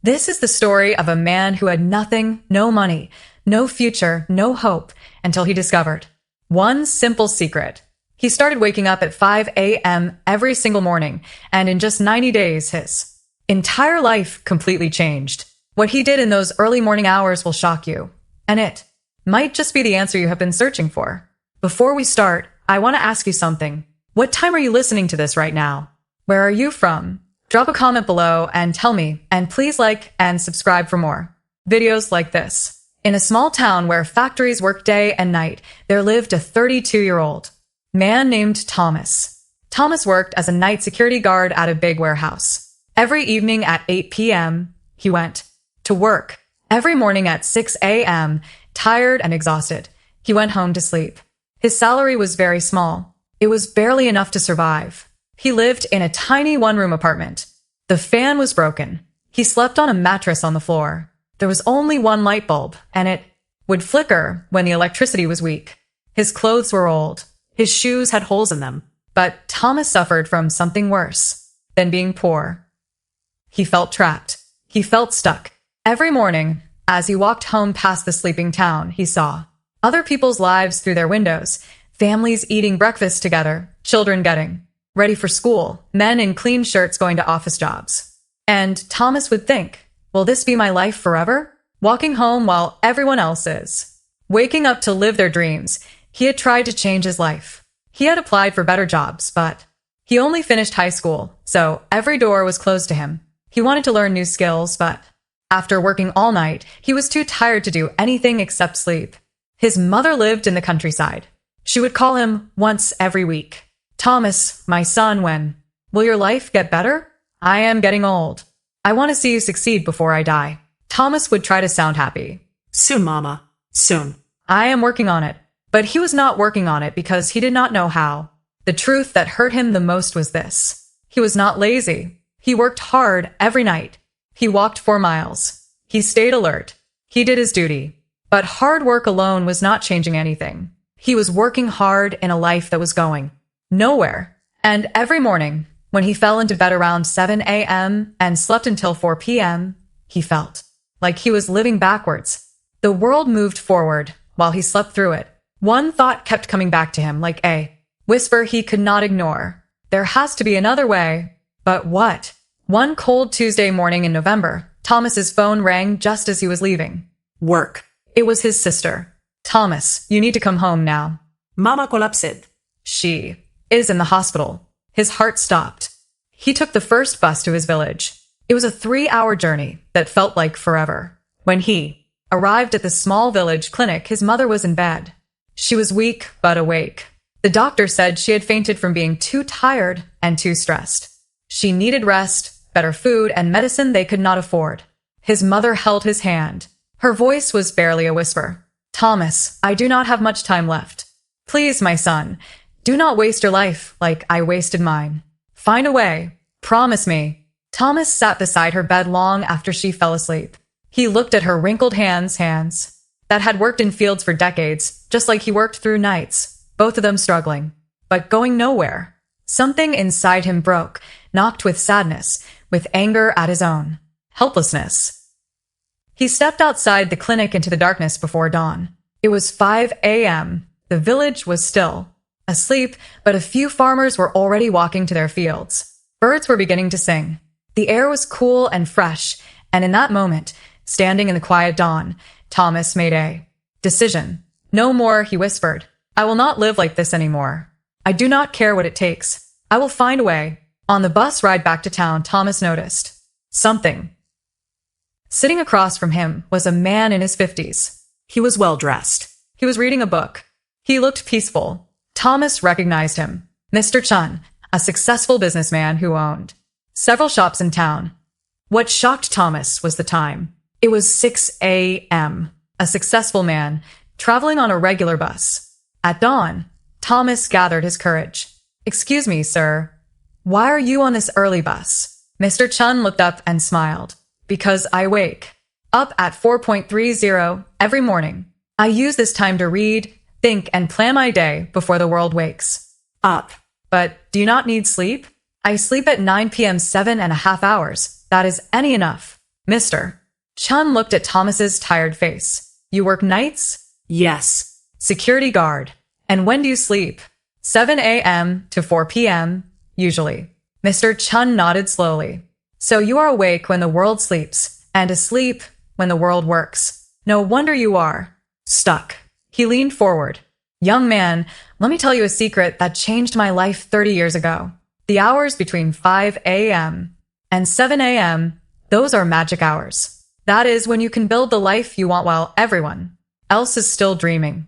This is the story of a man who had nothing, no money, no future, no hope, until he discovered one simple secret. He started waking up at 5 a.m. every single morning, and in just 90 days, his entire life completely changed. What he did in those early morning hours will shock you, and it might just be the answer you have been searching for. Before we start, I want to ask you something. What time are you listening to this right now? Where are you from? Drop a comment below and tell me, and please like and subscribe for more videos like this. In a small town where factories work day and night, there lived a 32-year-old man named Thomas. Thomas worked as a night security guard at a big warehouse. Every evening at 8 p.m., he went to work. Every morning at 6 a.m., tired and exhausted, he went home to sleep. His salary was very small. It was barely enough to survive. He lived in a tiny one-room apartment. The fan was broken. He slept on a mattress on the floor. There was only one light bulb, and it would flicker when the electricity was weak. His clothes were old. His shoes had holes in them. But Thomas suffered from something worse than being poor. He felt trapped. He felt stuck. Every morning, as he walked home past the sleeping town, he saw other people's lives through their windows, families eating breakfast together, children getting ready for school, men in clean shirts going to office jobs. And Thomas would think, will this be my life forever? Walking home while everyone else is waking up to live their dreams, he had tried to change his life. He had applied for better jobs, but he only finished high school, so every door was closed to him. He wanted to learn new skills, but after working all night, he was too tired to do anything except sleep. His mother lived in the countryside. She would call him once every week. Thomas, my son, when will your life get better? I am getting old. I want to see you succeed before I die. Thomas would try to sound happy. Soon, Mama. Soon. I am working on it. But he was not working on it because he did not know how. The truth that hurt him the most was this. He was not lazy. He worked hard every night. He walked 4 miles. He stayed alert. He did his duty. But hard work alone was not changing anything. He was working hard in a life that was going nowhere. And every morning, when he fell into bed around 7 a.m. and slept until 4 p.m., he felt like he was living backwards. The world moved forward while he slept through it. One thought kept coming back to him like a whisper he could not ignore. There has to be another way. But what? One cold Tuesday morning in November, Thomas's phone rang just as he was leaving Work. It was his sister. Thomas, you need to come home now. Mama collapsed. She is in the hospital. His heart stopped. He took the first bus to his village. It was a 3-hour journey that felt like forever. When he arrived at the small village clinic, his mother was in bed. She was weak but awake. The doctor said she had fainted from being too tired and too stressed. She needed rest, better food, and medicine they could not afford. His mother held his hand. Her voice was barely a whisper. Thomas, I do not have much time left. Please, my son, do not waste your life like I wasted mine. Find a way. Promise me. Thomas sat beside her bed long after she fell asleep. He looked at her wrinkled hands that had worked in fields for decades, just like he worked through nights, both of them struggling, but going nowhere. Something inside him broke, knocked with sadness, with anger at his own helplessness. He stepped outside the clinic into the darkness before dawn. It was 5 a.m. The village was still asleep, but a few farmers were already walking to their fields. Birds were beginning to sing. The air was cool and fresh, and in that moment, standing in the quiet dawn, Thomas made a decision. No more, he whispered. I will not live like this anymore. I do not care what it takes. I will find a way. On the bus ride back to town, Thomas noticed something. Sitting across from him was a man in his 50s. He was well dressed. He was reading a book. He looked peaceful. Thomas recognized him. Mr. Chun, a successful businessman who owned several shops in town. What shocked Thomas was the time. It was 6 a.m. A successful man, traveling on a regular bus. At dawn, Thomas gathered his courage. Excuse me, sir. Why are you on this early bus? Mr. Chun looked up and smiled. Because I wake up at 4:30 every morning. I use this time to read, think, and plan my day before the world wakes Up. But do you not need sleep? I sleep at 9 p.m. 7.5 hours. That is any enough. Mister. Chun looked at Thomas's tired face. You work nights? Yes. Security guard. And when do you sleep? 7 a.m. to 4 p.m., usually. Mr. Chun nodded slowly. So you are awake when the world sleeps, and asleep when the world works. No wonder you are stuck. He leaned forward. Young man, let me tell you a secret that changed my life 30 years ago. The hours between 5 a.m. and 7 a.m., those are magic hours. That is when you can build the life you want while everyone else is still dreaming.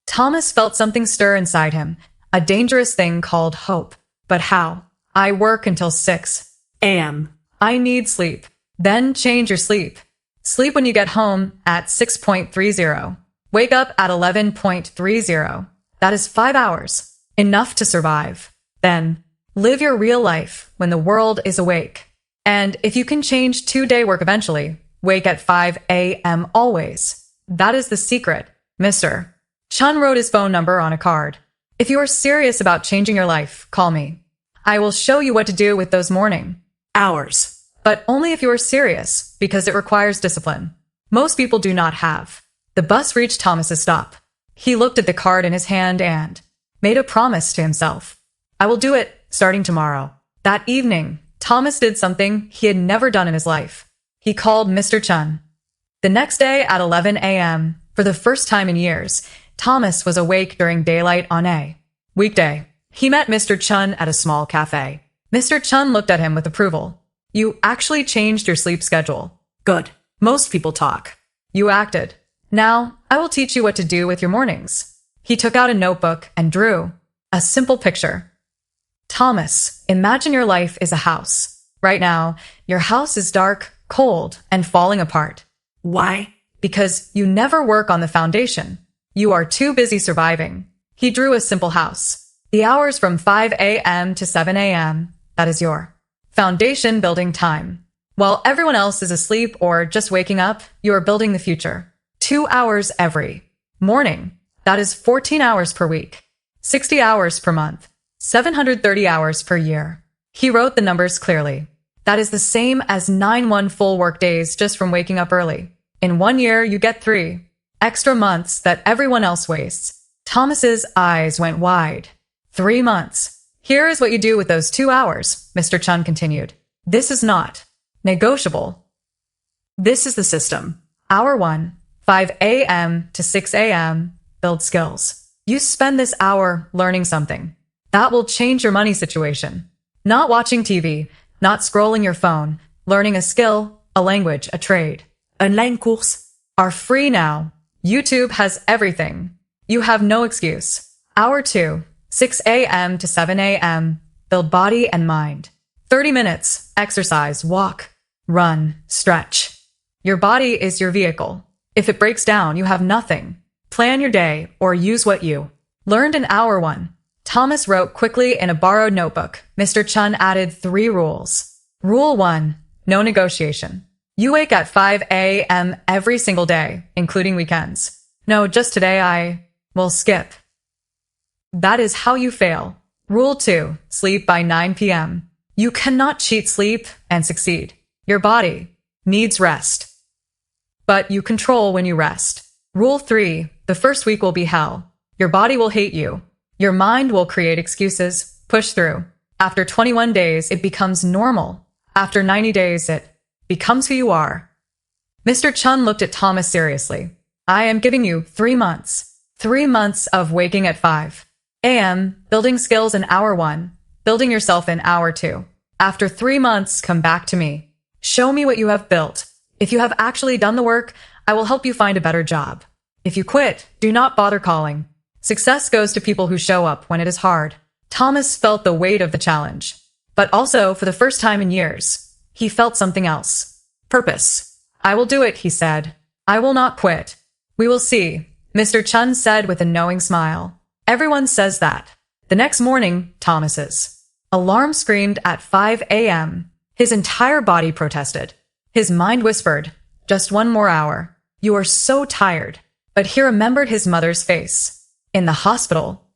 Thomas felt something stir inside him, a dangerous thing called hope. But how? I work until 6 a.m. I need sleep. Then change your sleep. Sleep when you get home at 6.30. Wake up at 11.30. That is 5 hours. Enough to survive. Then, live your real life when the world is awake. And if you can change 2-day work eventually, wake at 5 a.m. always. That is the secret, mister. Chun wrote his phone number on a card. If you are serious about changing your life, call me. I will show you what to do with those morning hours. But only if you are serious, because it requires discipline. Most people do not have. The bus reached Thomas's stop. He looked at the card in his hand and made a promise to himself. I will do it starting tomorrow. That evening, Thomas did something he had never done in his life. He called Mr. Chun. The next day at 11 a.m., for the first time in years, Thomas was awake during daylight on a weekday. He met Mr. Chun at a small cafe. Mr. Chun looked at him with approval. You actually changed your sleep schedule. Good. Most people talk. You acted. Now, I will teach you what to do with your mornings. He took out a notebook and drew a simple picture. Thomas, imagine your life is a house. Right now, your house is dark, cold, and falling apart. Why? Because you never work on the foundation. You are too busy surviving. He drew a simple house. The hours from 5 a.m. to 7 a.m., that is your foundation building time. While everyone else is asleep or just waking up, you are building the future. 2 hours every morning. That is 14 hours per week. 60 hours per month. 730 hours per year. He wrote the numbers clearly. That is the same as 91 full work days just from waking up early. In 1 year, you get 3 extra months that everyone else wastes. Thomas's eyes went wide. 3 months. Here is what you do with those 2 hours, Mr. Chun continued. This is not negotiable. This is the system. Hour 1, 5 a.m. to 6 a.m., build skills. You spend this hour learning something. That will change your money situation. Not watching TV, not scrolling your phone, learning a skill, a language, a trade. Online course are free now. YouTube has everything. You have no excuse. Hour 2, 6 a.m. to 7 a.m., build body and mind. 30 minutes, exercise, walk, run, stretch. Your body is your vehicle. If it breaks down, you have nothing. Plan your day or use what you learned in hour 1. Thomas wrote quickly in a borrowed notebook. Mr. Chun added 3 rules. Rule 1, no negotiation. You wake at 5 a.m. every single day, including weekends. No, just today I will skip. That is how you fail. Rule 2, sleep by 9 p.m. You cannot cheat sleep and succeed. Your body needs rest. But you control when you rest. Rule 3, the first week will be hell. Your body will hate you. Your mind will create excuses, push through. After 21 days, it becomes normal. After 90 days, it becomes who you are. Mr. Chun looked at Thomas seriously. I am giving you 3 months. 3 months of waking at 5 a.m., building skills in hour 1, building yourself in hour 2. After 3 months, come back to me. Show me what you have built. If you have actually done the work, I will help you find a better job. If you quit, do not bother calling. Success goes to people who show up when it is hard. Thomas felt the weight of the challenge. But also, for the first time in years, he felt something else. Purpose. I will do it, he said. I will not quit. We will see, Mr. Chun said with a knowing smile. Everyone says that. The next morning, Thomas's alarm screamed at 5 a.m. His entire body protested. His mind whispered, just 1 more hour. You are so tired. But he remembered his mother's face. In the hospital.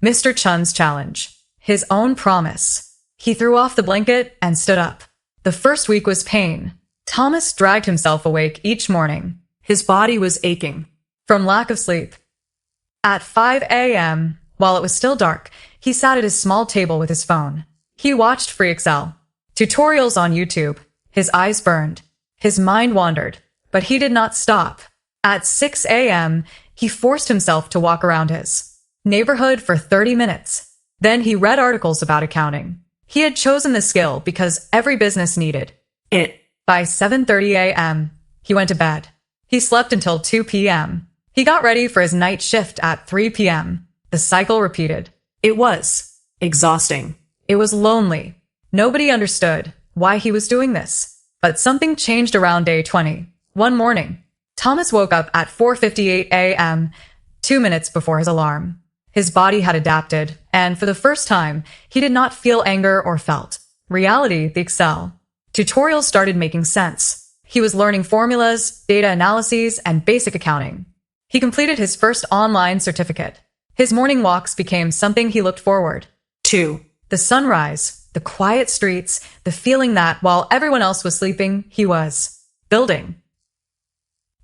Mr. Chun's challenge. His own promise. He threw off the blanket and stood up. The first week was pain. Thomas dragged himself awake each morning His body was aching. from lack of sleep. At 5 a.m., while it was still dark, he sat at his small table with his phone. He watched free Excel tutorials on YouTube. His eyes burned. His mind wandered, but he did not stop. At 6 a.m., he forced himself to walk around his neighborhood for 30 minutes. Then he read articles about accounting. He had chosen the skill because every business needed It. By 7:30 a.m., he went to bed. He slept until 2 p.m. He got ready for his night shift at 3 p.m. The cycle repeated. It was exhausting. It was lonely. Nobody understood why he was doing this. But something changed around day 20. One morning, Thomas woke up at 4:58 a.m., 2 minutes before his alarm. His body had adapted, and for the first time, he did not feel anger or felt reality, the Excel tutorials started making sense. He was learning formulas, data analyses, and basic accounting. He completed his first online certificate. His morning walks became something he looked forward 2. the sunrise, the quiet streets, the feeling that while everyone else was sleeping, he was building.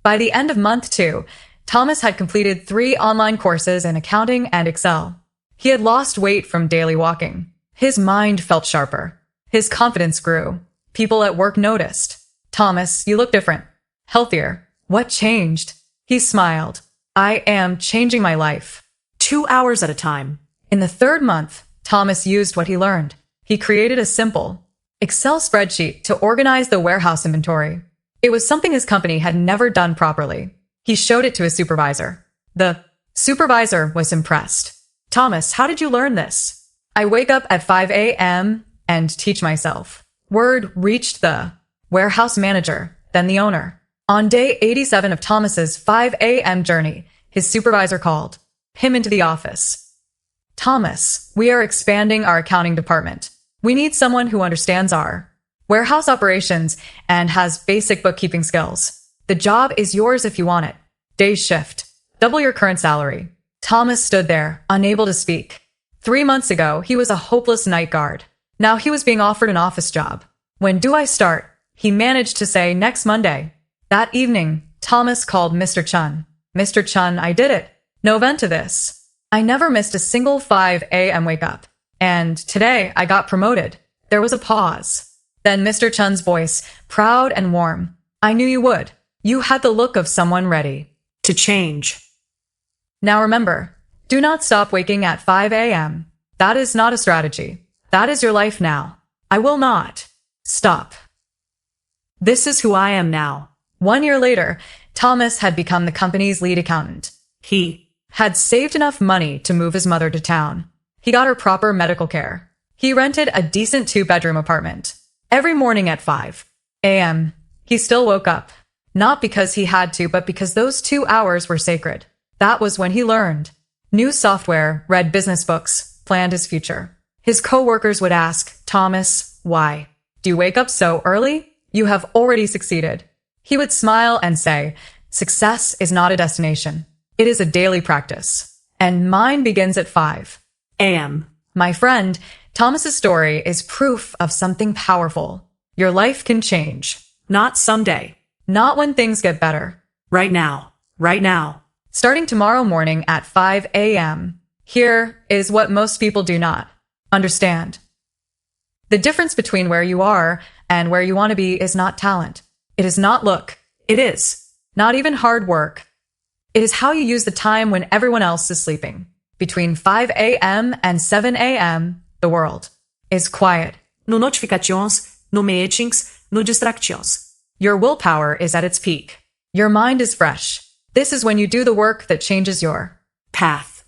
By the end of month 2, Thomas had completed 3 online courses in accounting and Excel. He had lost weight from daily walking. His mind felt sharper. His confidence grew. People at work noticed. Thomas, you look different. Healthier. What changed? He smiled. I am changing my life. 2 hours at a time. In the 3rd month, Thomas used what he learned. He created a simple Excel spreadsheet to organize the warehouse inventory. It was something his company had never done properly. He showed it to his supervisor. The supervisor was impressed. Thomas, how did you learn this? I wake up at 5 a.m. and teach myself. Word reached the warehouse manager, then the owner. On day 87 of Thomas's 5 a.m. journey, his supervisor called him into the office. Thomas, we are expanding our accounting department. We need someone who understands our warehouse operations and has basic bookkeeping skills. The job is yours if you want it. Day shift. Double your current salary. Thomas stood there, unable to speak. 3 months ago, he was a hopeless night guard. Now he was being offered an office job. When do I start? He managed to say next Monday. That evening, Thomas called Mr. Chun. Mr. Chun, I did it. No vent to this. I never missed a single 5 a.m. wake up. And today I got promoted. There was a pause. Then Mr. Chun's voice, proud and warm. I knew you would. You had the look of someone ready To change. Now remember, do not stop waking at 5 a.m. That is not a strategy. That is your life now. I will not stop. This is who I am now. 1 year later, Thomas had become the company's lead accountant. He Had saved enough money to move his mother to town. He got her proper medical care. He rented a decent 2-bedroom apartment. Every morning at 5 a.m., he still woke up. Not because he had to, but because those 2 hours were sacred. That was when he learned new software, read business books, planned his future. His coworkers would ask, Thomas, why? Do you wake up so early? You have already succeeded. He would smile and say, success is not a destination. It is a daily practice. And mine begins at 5 a.m. My friend, Thomas's story is proof of something powerful. Your life can change. Not someday. Not when things get better. Right now. Right now. Starting tomorrow morning at 5 a.m. Here is what most people do not understand. The difference between where you are and where you want to be is not talent. It is not look. It is. Not even hard work. It is how you use the time when everyone else is sleeping. Between 5 a.m. and 7 a.m., the world is quiet. No notifications, no meetings, no distractions. Your willpower is at its peak. Your mind is fresh. This is when you do the work that changes your Path.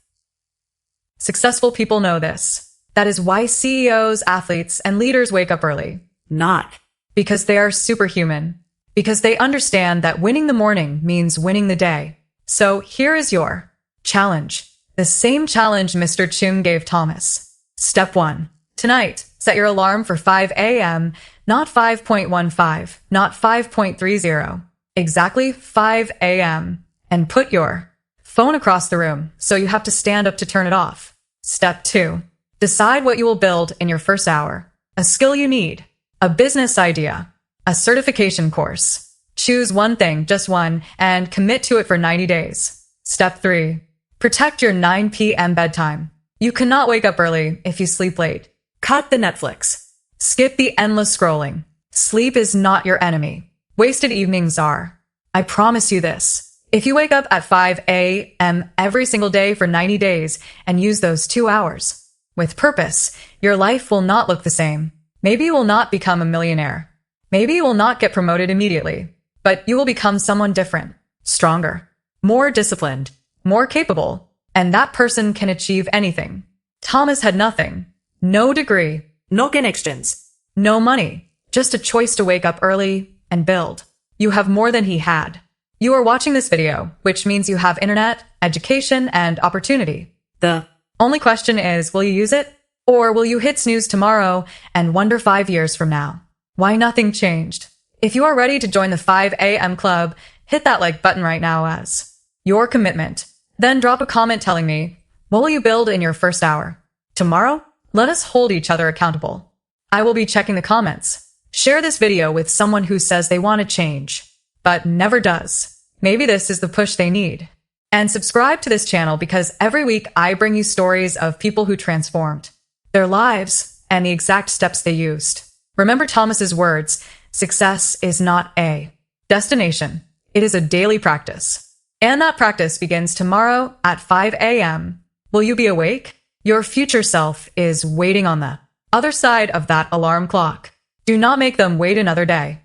Successful people know this. That is why CEOs, athletes, and leaders wake up early. Not. Because they are superhuman. Because they understand that winning the morning means winning the day. So here is your challenge. The same challenge Mr. Chung gave Thomas. Step 1. Tonight, set your alarm for 5 a.m., not 5.15, not 5.30. Exactly 5 a.m. And put your phone across the room so you have to stand up to turn it off. Step 2. Decide what you will build in your first hour. A skill you need. A business idea. A certification course. Choose one thing, just one, and commit to it for 90 days. Step 3. Protect your 9 p.m. bedtime. You cannot wake up early if you sleep late. Cut the Netflix. Skip the endless scrolling. Sleep is not your enemy. Wasted evenings are. I promise you this. If you wake up at 5 a.m. every single day for 90 days and use those 2 hours with purpose, your life will not look the same. Maybe you will not become a millionaire. Maybe you will not get promoted immediately, but you will become someone different, stronger, more disciplined, more capable, and that person can achieve anything. Thomas had nothing. No degree. No connections. No money. Just a choice to wake up early and build. You have more than he had. You are watching this video, which means you have internet, education, and opportunity. The only question is, will you use it? Or will you hit snooze tomorrow and wonder 5 years from now why nothing changed? If you are ready to join the 5 a.m. club, hit that like button right now as your commitment. Then drop a comment telling me, what will you build in your first hour? Tomorrow? Let us hold each other accountable. I will be checking the comments. Share this video with someone who says they want to change, but never does. Maybe this is the push they need. And subscribe to this channel because every week I bring you stories of people who transformed their lives and the exact steps they used. Remember Thomas's words, success is not a destination. It is a daily practice. And that practice begins tomorrow at 5 a.m. Will you be awake? Your future self is waiting on the other side of that alarm clock. Do not make them wait another day.